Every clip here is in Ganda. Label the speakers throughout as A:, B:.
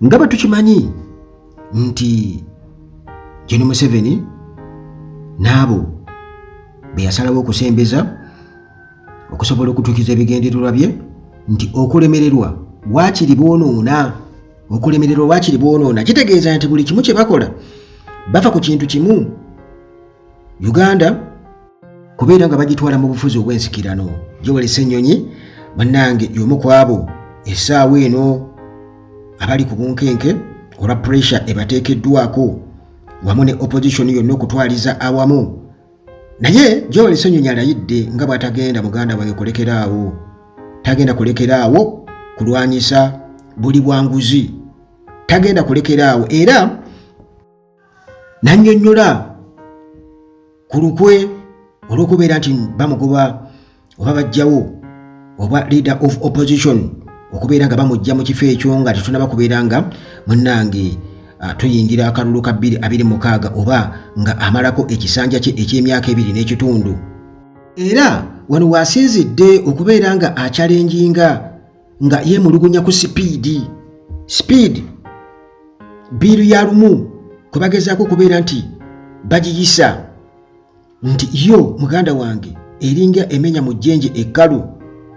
A: nga bwe tukimanyi nti Gen. Museveni n'abo be yasalawo okusembeza okusobola okutuukiza ebigendererwa bye nti okulemererwa waakiri boonoona kitegeeza nti buli kimu kye bakola bafa ku kintu kimu. Uganda kubeera nga bagitwala mu bufuzi obw'ensikirano. Joel Ssenyonyi bannange y'omu ku abo essaawa eno abali ku bunkenke olwa pressure ebateekeddwako wamu ne opposition yonna okutwaliza awamu. Naye Joel Ssenyonyi alayidde nga bw'atagenda muganda wange kulekeraawo, tagenda kulekeraawo kulwanyisa buli bwanguzi, tagenda kulekeraawo era nannyonnyola ku lukwe olw'okubeera nti bamugoba oba bajjawo oba leader of opposition okubeera nga bamujja mu kifo ekyo nga tetunaba kubeera nga munnange tuyingira akalulu ka 2026 oba nga amalako ekisanja kye eky'emyaka 2 n'ekitundu. Era wano wasinzidde okubeera nga achallenginga nga yeemulugunya ku speed biiru ya lumu kwe bagezaako okubeera nti bagiyisa nti yo muganda wange eringa emenya mu jjenje ekkalu.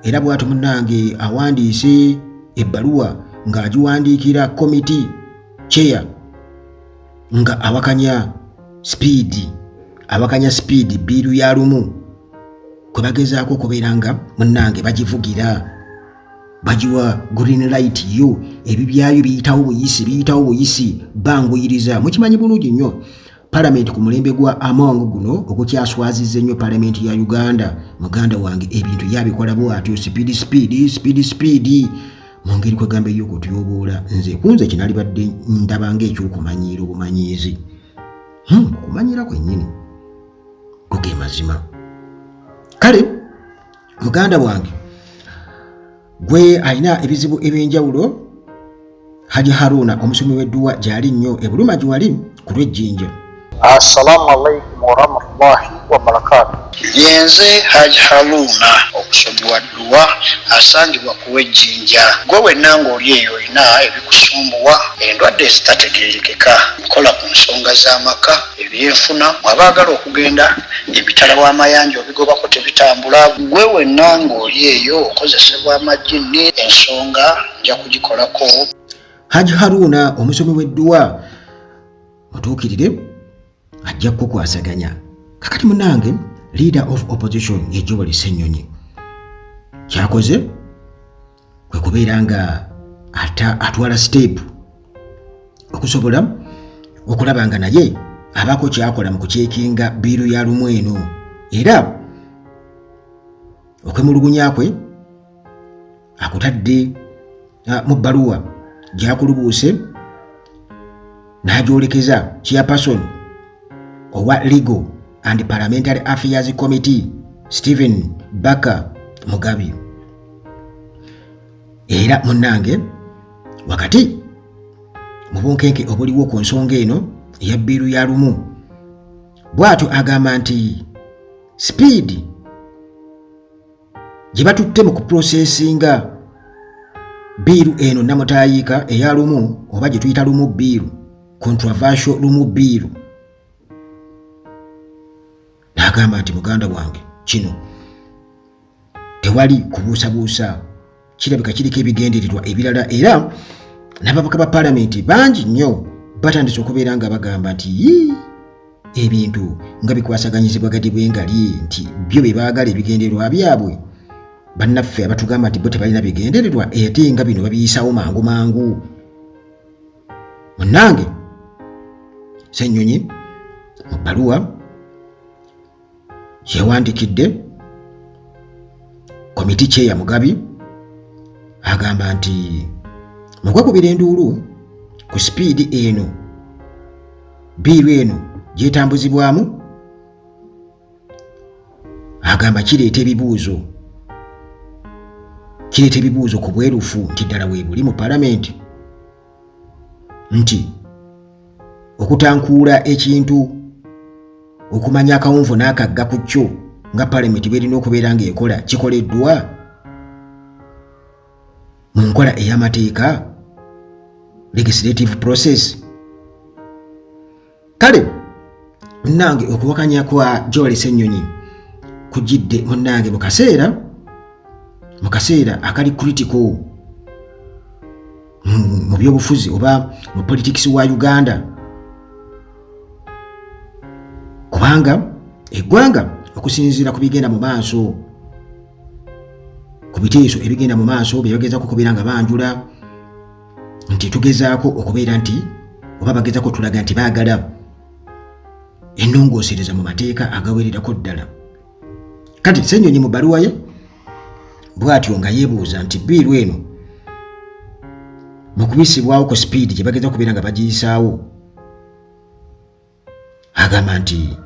A: Era bw'atyo munnange awandiise ebbaluwa ng'agiwandiikira committee chair nga awakanya speed biiru ya lumu kwe bagezaako okubeera nga munnange bagivugira bagiwa green light yo ebibyayo biyitawo buyisi banguyiriza. Mukimanyi bulungi nnyo Parliament ku mulembe gwa Among guno okukyaswazizza ennyo Parliament ya Uganda muganda wange ebintu yabikola bw'atyo speed mu ngeri kwe gamba ey'okutyoboola. Nze kunze kinalibadde ndabanga ekyokumanyiira obumanyiizi okumanyira kwennyini kuge mazima. Kale muganda wange gwe alina ebizibu eby'enjawulo, Haji Haruna omusomi w'edduwa gy'ali nnyo e Buluma gy'ali ku lw'ejjinja.
B: Assalamu alaikum warahmatullahi wabarakatuh. Yenze Haji Haruna okusomi wa dduwa asangibwa ku w'ejjinja. Gwe wenna ng'oli eyo olina ebikusumbuwa, endwadde ezitategeerekeka, nkola ku nsonga z'amaka, ebyenfuna, abaagala okugenda ebitala w'amayanja obigobako tebitambula. Gwe wenna ng'oli eyo okozesebwa amajjini, ensonga nja kugikolako.
A: Haji Haruna omusomi w'edduwa mutuukirire ajja kukwasaganya. Kakati munange leader of opposition ye Joel Ssenyonyi kyakoze kwe kubeera nga atwala step okusobola okulaba nga naye abako kyakola mu kucekinga biiru ya lumu eno, era okwemulugunya kwe akutadde mu bbaluwa gyakulubuuse n'agyolekeza chairperson owa Legal and Parliamentary Affairs Committee Stephen Baka Mugabi. Era munnange wakati mu bunkenke obuliwo ku nsonga eno eya biiru ya lumu bw'atyo agamba nti speed gye batutte mu kuprocesinga biiru eno namutayiika eya lumu oba gye tuyita lumu biiru, controversial lumu biiru, n'agamba nti muganda wange kino tewali kubuusabuusa, kirabika kiriko ebigendererwa ebirala. Era n'ababaka ba Parliament bangi nnyo batandise okubeera nga bagamba nti ebintu nga bikwasaganyizibwa gadi bw'engali nti byo bye baagala ebigendererwa byabwe. Bannaffe abatugamba nti bo tebalina bigendererwa ate nga bino babiyisawo mangu. Munnange Ssenyonyi mu bbaluwa yewandikidde komiti chair Mugabi agamba nti mukwakubira enduulu ku speed eno biiru eno gyetambuzibwamu, agamba kireeta ebibuuzo ku bwerufu nti ddala weebuli mu Parliament nti okutankuula ekintu okumanya akawunvu n'akagga ku kyo nga Parliament bw'erina okubeera ng'ekola kikoleddwa mu nkola ey'amateeka. legislative process. Kale munnange okuwakanya kwa Joel Ssenyonyi kujidde munnange mu kaseera akali critical mu byobufuzi oba mu politics wa Uganda, kubanga eggwanga okusinziira ku bigenda mu maaso, ku biteeso ebigenda mu maaso byebagezaako okubeera nga banjula nti tugezaako okubeera nti oba bagezaako tulaga nti baagala ennongoosereza mu mateeka agawererako ddala. Kati Ssenyonyi mu bbaluwa ye bw'atyo nga yeebuuza nti bbiiru eno mu kubisibwawo ku sipiidi gye bageza okubeera nga bagiyisaawo, agamba nti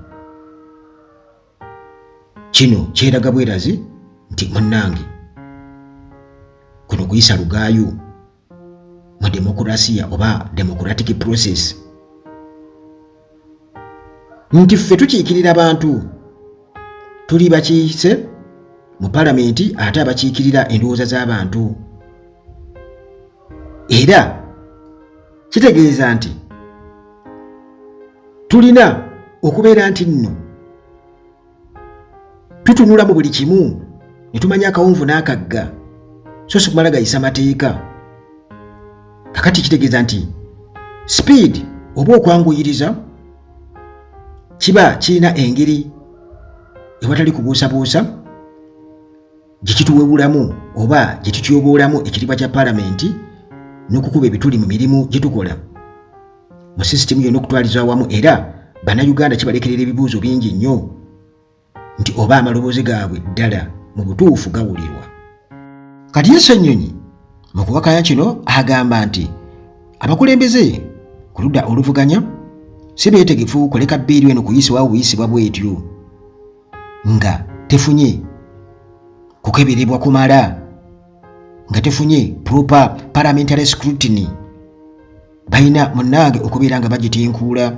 A: kino kyeraga bwerazi nti munnange kuno kuyisa lugaayo mu demokurasiya oba democratic process, nti ffe tukiikirira abantu tuli bakiise mu palamenti ate abakiikirira endowooza z'abantu, era kitegeeza nti tulina okubeera nti nno tutunula mu buli kimu ne tumanya akawunvu n'akagga so si kumala gayisa mateeka. Kakati kitegeeza nti speed oba okwanguyiriza kiba kirina engeri ewatali kubuusabuusa gye kituwebulamu oba gye tutyoboolamu ekitiibwa kya palamenti n'okukuba ebituli mu mirimu gye tukola mu sisitemu yonna okutwaliza awamu, era bannayuganda kibalekerera ebibuuzo bingi nnyo nti oba amaloboozi gaabwe ddala mu butuufu gawulirwa. Kati ye Ssenyonyi mu kuwakanya kino agamba nti abakulembeze ku ludda oluvuganya si beetegefu kuleka bbiiru eno kuyisibwawo buyisibwa bwetyo nga tefunye kukeberebwa kumala, nga tefunye proper parliamentary scrutiny. Balina munnange okubeera nga bagitinkuula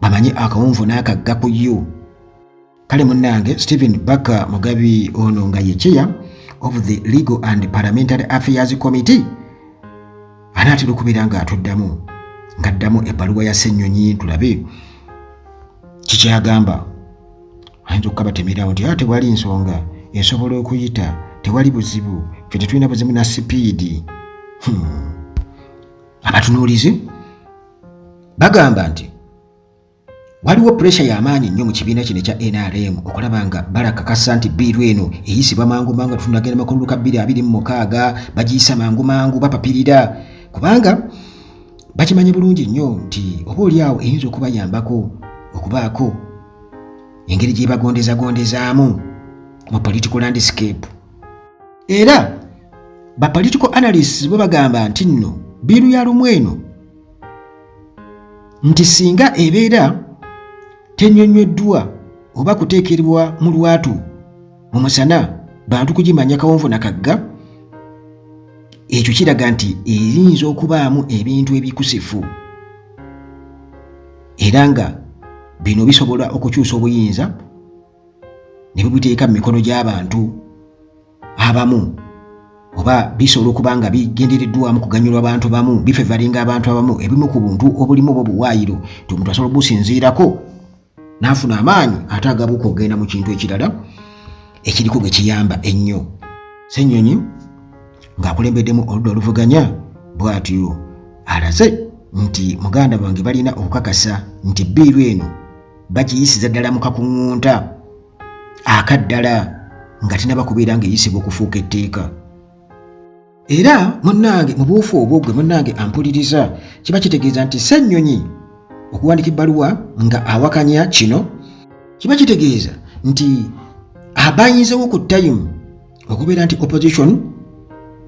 A: bamanye akawunvu n'akagga ku yo. Kale munnange Stephen Baka Mugabi ono nga ye chair of the Legal and Parliamentary Affairs Committee anaatera okubeera nga atuddamu ng'addamu ebbaluwa ya Ssenyonyi tulabe kikyagamba. Ayinza okukabatemerawo nti tewali nsonga esobola okuyita, tewali buzibu, ffe tetulina buzibu na sipiidi. Abatunuulizi bagamba nti waliwo pressure y'amaanyi nnyo mu kibiina kino ekya NRM okulaba nga balakakasa nti bbiiru eno eyisibwa mangu mangu tunagenda makululu ka 2026 bagiyisa mangu mangu bapapirira, kubanga bakimanyi bulungi nnyo nti oba oliawo eyinza okubayambako okubaako engeri gye bagondezagondezaamu mu political landscape. Era ba political analysts bo bagamba nti nno bbiiru ya lumu eno nti singa ebeera tennyonnyweddwa oba kuteekerwa mu lwatu mu musana bantu kugimanya kawonvu na kagga, ekyo kiraga nti eyinza okubaamu ebintu ebikusifu era nga bino bisobola okukyusa obuyinza ne bubiteeka mu mikono gy'abantu abamu, oba bisobola okuba nga bigendereddwamu kuganyulwa abantu bamu, bifevalinga abantu abamu, ebimu ku buntu obulimu obwo buwaayiro nti omuntu asobola obusinziirako n'afuna amaanyi ate agabuuka okugenda mu kintu ekirala ekiriko gwe kiyamba ennyo. Ssenyonyi ng'akulembeddemu oludda oluvuganya bw'atyo alaze nti muganda bange balina okukakasa nti bbiiru eno bagiyisiza ddala mu kakuŋŋunta akaddala nga tinaba kubeera ng'eyisibwa okufuuka etteeka. Era munnange mu buufu obwo gwe munnange ampuliriza kiba kitegeeza nti Ssenyonyi okuwandika ebbaluwa nga awakanya kino kiba kitegeeza nti abayinzewo ku time okubeera nti opposition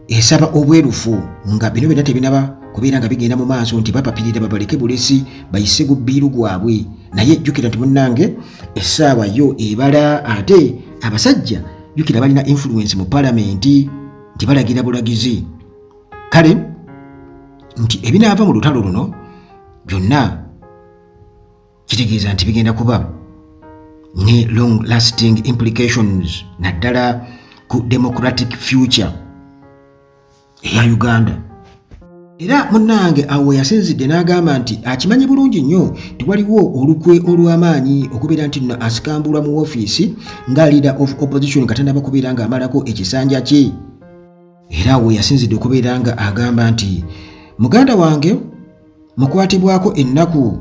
A: esaba obwerufu nga bino byonna tebinaba kubeera nga bigenda mu maaso nti bapapirira babaleke bulesi bayise gu bbiiru gwabwe, naye jjukira nti munnange essaawa yo ebala ate abasajja jjukira balina influence mu palamenti nti balagira bulagizi. Kale nti ebinaava mu lutalo luno byonna kitegeeza nti bigenda kuba ne long lasting implications naddala ku democratic future eya Uganda. Era munnange awo yasinzidde n'agamba nti akimanyi bulungi nnyo tewaliwo olukwe olw'amaanyi okubeera nti nno asikambulwa mu woofiisi nga leader of opposition katandaba kubeera ng'amalako ekisanja kye. Era awo yasinzidde okubeera nga agamba nti muganda wange mukwatibwako ennaku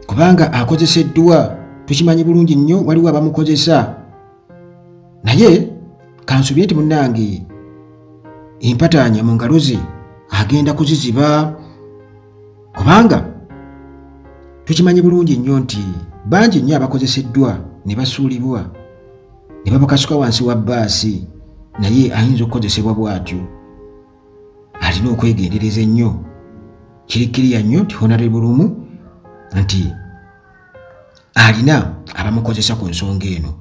A: kubanga akozeseddwa, tukimanyi bulungi nnyo waliwo abamukozesa, naye kansubye nti munnange empataanya mu ngalo ze agenda kuziziba kubanga tukimanyi bulungi nnyo nti bangi nnyo abakozeseddwa ne basuulibwa ne babakasuka wansi wa bbaasi, naye ayinza okukozesebwa bw'atyo. Alina okwegendereza ennyo. Kirikiriya nnyo nti Honorable nti alina abamukozesa ku nsonga eno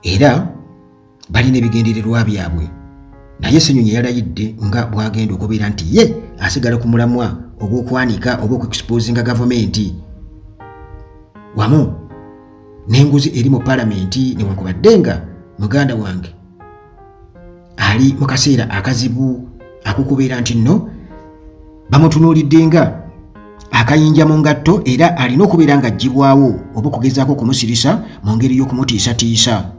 A: era balina ebigendererwa byabwe, naye Ssenyonyi yalayidde nga bwagenda okubeera nti ye asigala ku mulamwa ogw'okwanika oba okuexposinga gavumenti wamu n'enguzi eri mu paalamenti, newankubadde nga muganda wange ali mu kaseera akazibu ak'okubeera nti nno bamutunuulidde nga akayinja mu ngatto era alina okubeera nga aggyibwawo oba okugezaako okumusirisa mu ngeri y'okumutiisatiisa.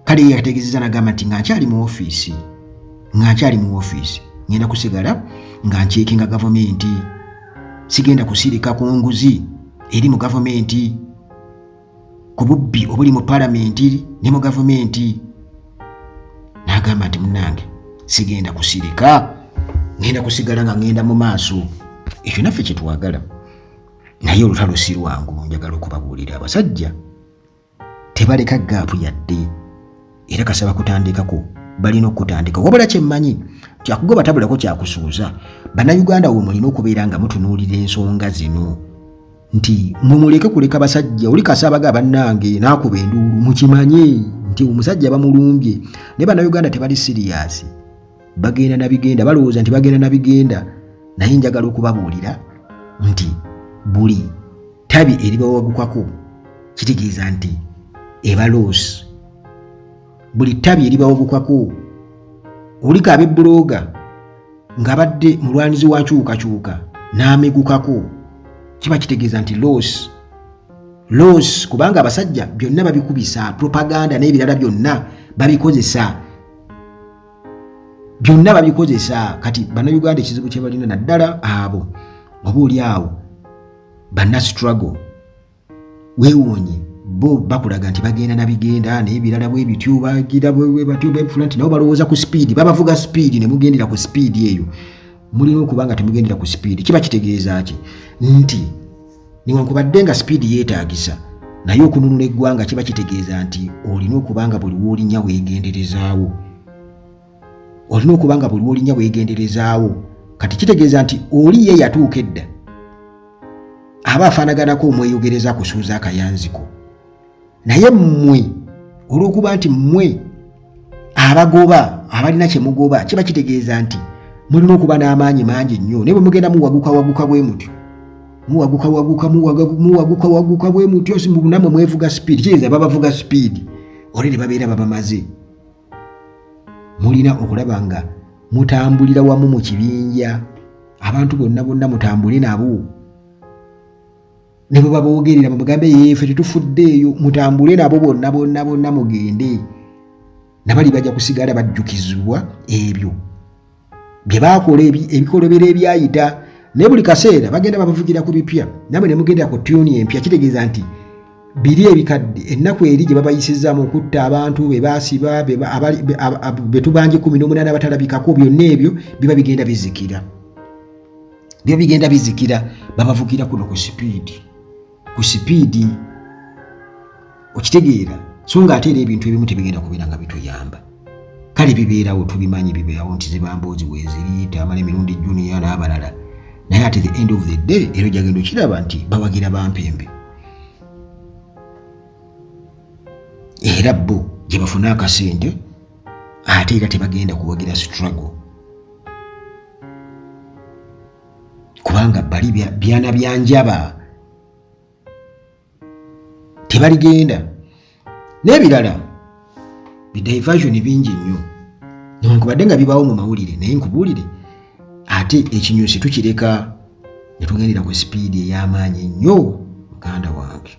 A: Kale ye yategeezezza n'agamba nti nga nkyali mu woofiisi ngenda kusigala nga nceekinga gavumenti, sigenda kusirika ku nguzi eri mu gavumenti, ku bubbi obuli mu paalamenti ne mu gavumenti. N'agamba nti munnange sigenda kusirika, ngenda kusigala nga ngenda mu maaso. Ekyo naffe kye twagala, naye olutalo si lwangu. Njagala okubabuulira abasajja tebaleka gaapu yadde, era kasaba kutandikako balina okutandika. Wabula kyemmanyi kyakugoba tabulako kyakusuuza. Bannayuganda we mulina okubeera nga mutunuulira ensonga zino nti mumuleke kuleka basajja oli kasaabaga bannange n'akuba enduulu, mukimanye nti omusajja bamulumbye. Ne bannayuganda tebali siriyasi, bagenda na bigenda, balowooza nti bagenda na bigenda. Naye njagala okubabuulira nti buli tabi eribawagukako kitegeeza nti eba loosi. Buli tabi eribawagukako olika ab'ebbulooga ng'abadde mulwanizi wa nkyukakyuka n'amegukako, kiba kitegeeza nti loosi, kubanga abasajja byonna babikubisa, propaganda n'ebirala byonna babikozesa. Kati bannayuganda ekizibu kye balina naddala abo oba oli awo banna struggle weewuunye bo bakulaga nti bagenda na bigenda n'ebirala bwe bityo bagira bwe batyo befula nti nabo balowooza ku speed, babavuga speed ne mugendera ku speed eyo. Mulina okuba nga temugendera ku speed. Kiba kitegeeza ki nti newankubadde nga speed yeetaagisa, naye okununula eggwanga kiba kitegeeza nti olina okuba nga buli w'olinnya weegenderezaawo. Kati kitegeeza nti oli ye yatuuka edda aba afaanaganako omweyogereza kusuuza akayanziko, naye mmwe olw'okuba nti mmwe abagoba abalina kye mugoba, kiba kitegeeza nti mulina okuba n'amaanyi mangi nnyo. Ne bwe mugenda muwaguka bwe mutyo, muwaguka bwe mutyo, namwe mwevuga speed, kitegeeza babavuga speed oli ne babeera babamaze. Mulina okulaba nga mutambulira wamu mu kibinja, abantu bonna mutambule nabo. Ne bwe baboogerera mugambe yeefe tetufuddeeyo, mutambule nabo bonna mugende. Nabali bajja kusigala bajjukizibwa ebyo bye baakola, ebikolobero ebyayita. Naye buli kaseera bagenda babavugira ku bipya, namwe ne mugenda ku tuni empya. Kitegeeza nti biri ebikadde ennaku eri gye babayisizaamu okutta abantu be baasiba be tubanje 18 abatalabikako, byonna ebyo biba bigenda bizikira. Babavugira kuno ku sipiidi okitegeera, so nga ate era ebintu ebimu tebigenda kubeera nga bituyamba. Kale bibeerawo, tubimanyi bibeerawo nti zibamboozi weeziri, Tamale Mirundi Junior n'abalala, naye at the end of the day era jagenda okiraba nti bawagira bampembe. Era bo gye bafuna akasente ate era tebagenda kuwagira struggle, kubanga bali byana byanjaba tebaligenda. N'ebirala bidiversion bingi nnyo newankubadde nga bibaawo mu mawulire, naye nkubuulire ate ekinyusi tukireka ne tugendera ku sipiidi ey'amaanyi nnyo muganda wange.